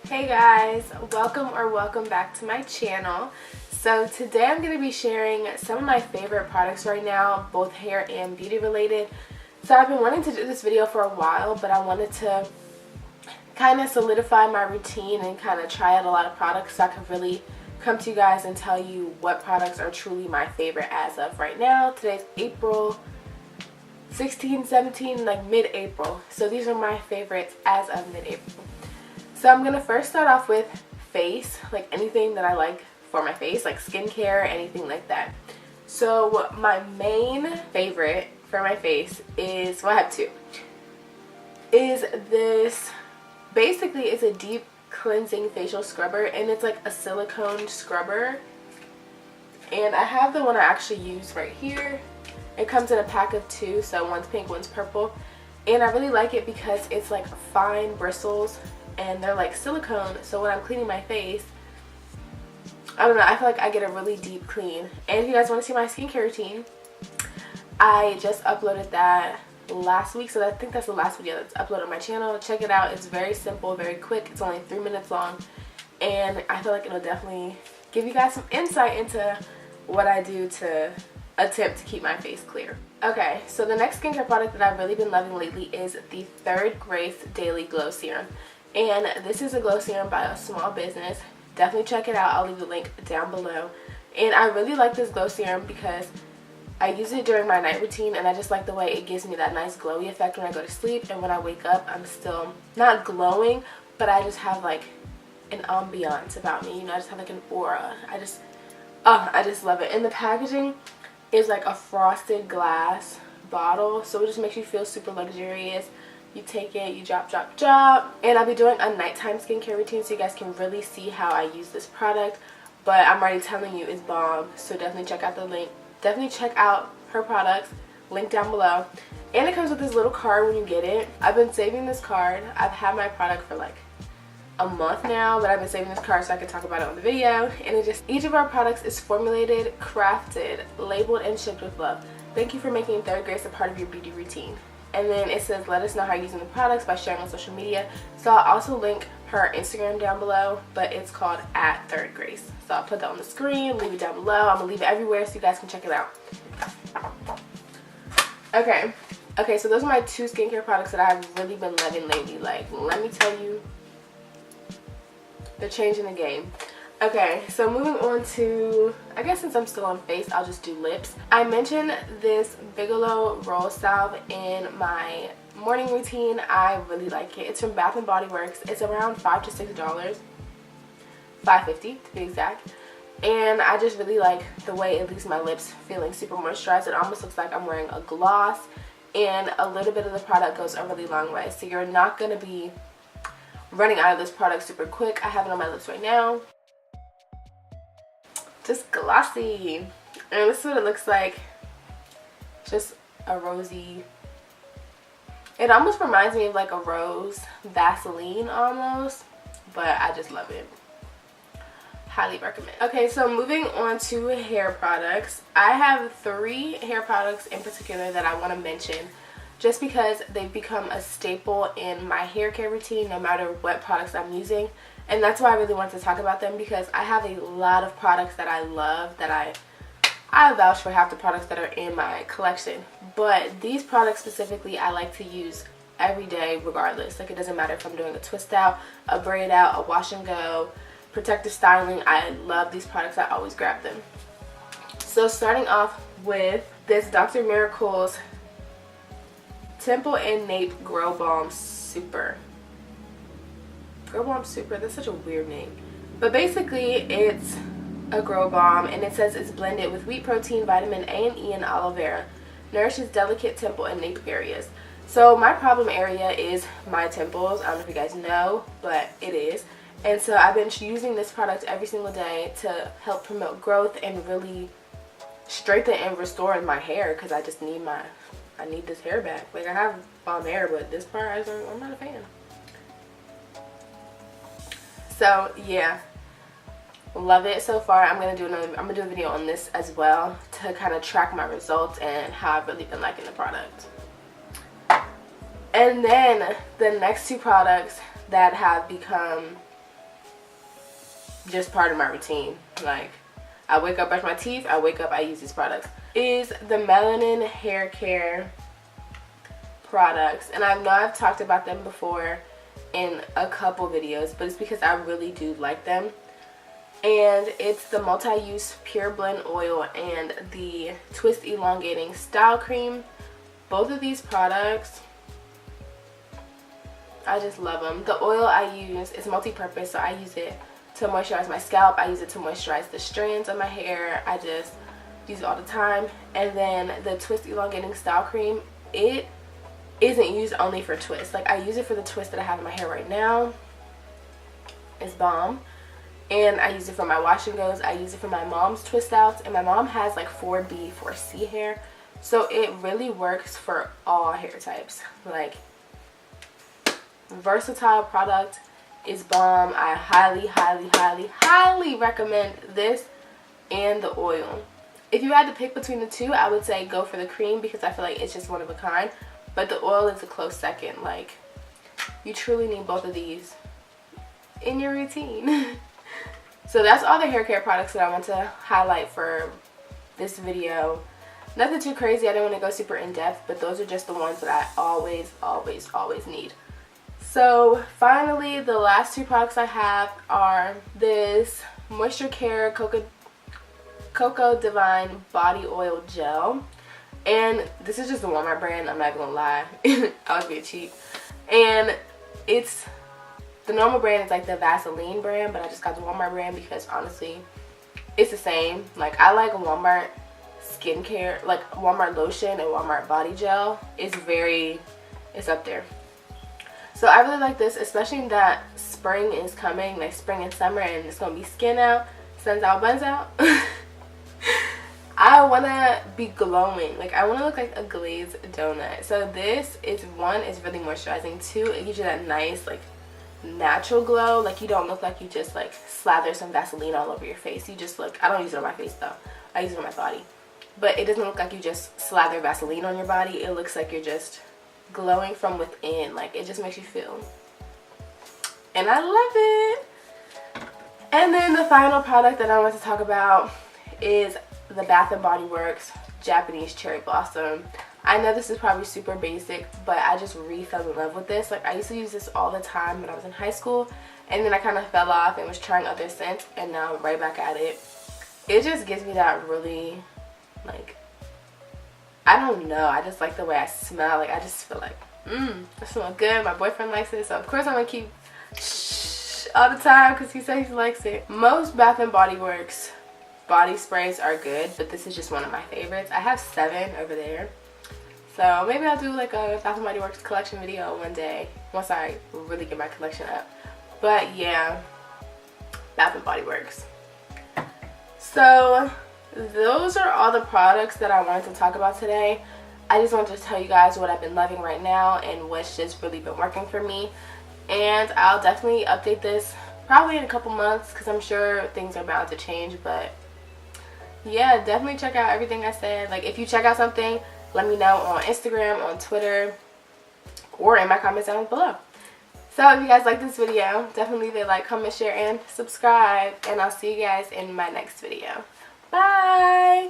Hey guys, welcome back to my channel. So today I'm going to be sharing some of my favorite products right now, both hair and beauty related. So I've been wanting to do this video for a while, but I wanted to kind of solidify my routine and kind of try out a lot of products so I can really come to you guys and tell you what products are truly my favorite as of right now. Today's April 16, 17, like mid-April. So these are my favorites as of mid-April. So I'm going to first start off with face, like anything that I like for my face, like skincare, anything like that. So my main favorite for my face is, well, I have two, is this, basically it's a deep cleansing facial scrubber, and it's like a silicone scrubber. And I have the one I actually use right here. It comes in a pack of two, so one's pink, one's purple. And I really like it because it's like fine bristles and they're like silicone, so when I'm cleaning my face, I don't know, I feel like I get a really deep clean. And if you guys want to see my skincare routine, I just uploaded that last week, so I think that's the last video that's uploaded on my channel. Check it out. It's very simple, very quick. It's only 3 minutes long, and I feel like it'll definitely give you guys some insight into what I do to attempt to keep my face clear. Okay, so the next skincare product that I've really been loving lately is the Third Grace Daily Glow Serum. And this is a glow serum by a small business. Definitely check it out. I'll leave the link down below. And I really like this glow serum because I use it during my night routine, and I just like the way it gives me that nice glowy effect when I go to sleep. And when I wake up, I'm still not glowing, but I just have like an ambiance about me. You know, I just have like an aura. I just love it. And the packaging is like a frosted glass bottle, so it just makes you feel super luxurious. You take it, you drop. And I'll be doing a nighttime skincare routine so you guys can really see how I use this product. But I'm already telling you, it's bomb. So definitely check out the link. Definitely check out her products. Link down below. And it comes with this little card when you get it. I've been saving this card. I've had my product for like a month now, but I've been saving this card so I can talk about it on the video. And it just, each of our products is formulated, crafted, labeled, and shipped with love. Thank you for making Third Grace a part of your beauty routine. And then it says, let us know how you're using the products by sharing on social media. So I'll also link her Instagram down below, but it's called @ThirdGrace. So I'll put that on the screen, leave it down below. I'm gonna leave it everywhere so you guys can check it out. Okay, so those are my two skincare products that I've really been loving lately. Like, let me tell you, they're changing the game. Okay, so moving on to, I guess since I'm still on face, I'll just do lips. I mentioned this Bigelow Roll Salve in my morning routine. I really like it. It's from Bath & Body Works. It's around $5 to $6, $5.50 to be exact. And I just really like the way it leaves my lips feeling super moisturized. It almost looks like I'm wearing a gloss, and a little bit of the product goes a really long way. So you're not going to be running out of this product super quick. I have it on my lips right now. Just glossy, and this is what it looks like. Just a rosy, it almost reminds me of like a rose Vaseline almost, but I just love it. Highly recommend. Okay, so moving on to hair products. I have 3 hair products in particular that I want to mention just because they've become a staple in my hair care routine no matter what products I'm using. And that's why I really wanted to talk about them, because I have a lot of products that I love, that I vouch for half the products that are in my collection. But these products specifically I like to use every day regardless. Like, it doesn't matter if I'm doing a twist out, a braid out, a wash and go, protective styling. I love these products. I always grab them. So starting off with this Dr. Miracle's Temple and Nape Grow Balm Super. Grow Balm Super, that's such a weird name. But basically it's a grow balm, and it says it's blended with wheat protein, vitamin A and E, and aloe vera. Nourishes delicate temple and nape areas. So my problem area is my temples. I don't know if you guys know, but it is. And so I've been using this product every single day to help promote growth and really strengthen and restore my hair, because I just need I need this hair back. Like, I have bomb hair, but this part I'm not a fan. So yeah, love it so far. I'm gonna do a video on this as well to kind of track my results and how I've really been liking the product. And then the next 2 products that have become just part of my routine. Like, I wake up, brush my teeth, I wake up, I use these products. Is the Melanin Haircare products, and I know I've talked about them before in a couple videos, but it's because I really do like them. And it's the multi-use pure blend oil and the twist elongating style cream. Both of these products, I just love them. The oil I use is multi-purpose, so I use it to moisturize my scalp, I use it to moisturize the strands of my hair, I just use it all the time. And then the twist elongating style cream, it isn't used only for twists. Like, I use it for the twist that I have in my hair right now. It's bomb. And I use it for my wash and goes. I use it for my mom's twist outs, and my mom has like 4B, 4C hair, so it really works for all hair types. Like, versatile product, is bomb. I highly, highly, highly, highly recommend this and the oil. If you had to pick between the two, I would say go for the cream because I feel like it's just one of a kind, but the oil is a close second. Like, you truly need both of these in your routine. So that's all the hair care products that I want to highlight for this video. Nothing too crazy. I didn't want to go super in depth, but those are just the ones that I always, always, always need. So finally, the last two products I have are this Moisture Care Cocoa Divine Body Oil Gel. And this is just the Walmart brand. I'm not even gonna lie. I was being cheap. And it's, the normal brand is like the Vaseline brand, but I just got the Walmart brand because honestly, it's the same. Like, I like Walmart skincare, like Walmart lotion and Walmart body gel. It's up there. So I really like this, especially that spring is coming, like spring and summer, and it's gonna be skin out, suns out, buns out. I want to be glowing. Like, I want to look like a glazed donut. So this is, one, is really moisturizing. Two, it gives you that nice, like, natural glow. Like, you don't look like you just, like, slather some Vaseline all over your face. You just look, I don't use it on my face, though. I use it on my body. But it doesn't look like you just slather Vaseline on your body. It looks like you're just glowing from within. Like, it just makes you feel. And I love it. And then the final product that I want to talk about is the Bath & Body Works Japanese Cherry Blossom. I know this is probably super basic, but I just really fell in love with this. Like, I used to use this all the time when I was in high school, and then I kind of fell off and was trying other scents, and now I'm right back at it. It just gives me that really, like, I don't know, I just like the way I smell. Like, I just feel like, I smell good. My boyfriend likes it, so of course I'm gonna keep all the time because he says he likes it. Most Bath & Body Works body sprays are good, but this is just one of my favorites. I have 7 over there, so maybe I'll do like a Bath & Body Works collection video one day once I really get my collection up. But yeah, Bath & Body Works. So those are all the products that I wanted to talk about today. I just wanted to tell you guys what I've been loving right now and what's just really been working for me. And I'll definitely update this probably in a couple months because I'm sure things are bound to change. But yeah, definitely check out everything I said. Like, if you check out something, let me know on Instagram, on Twitter, or in my comments down below. So if you guys like this video, definitely leave a like, comment, share, and subscribe. And I'll see you guys in my next video. Bye!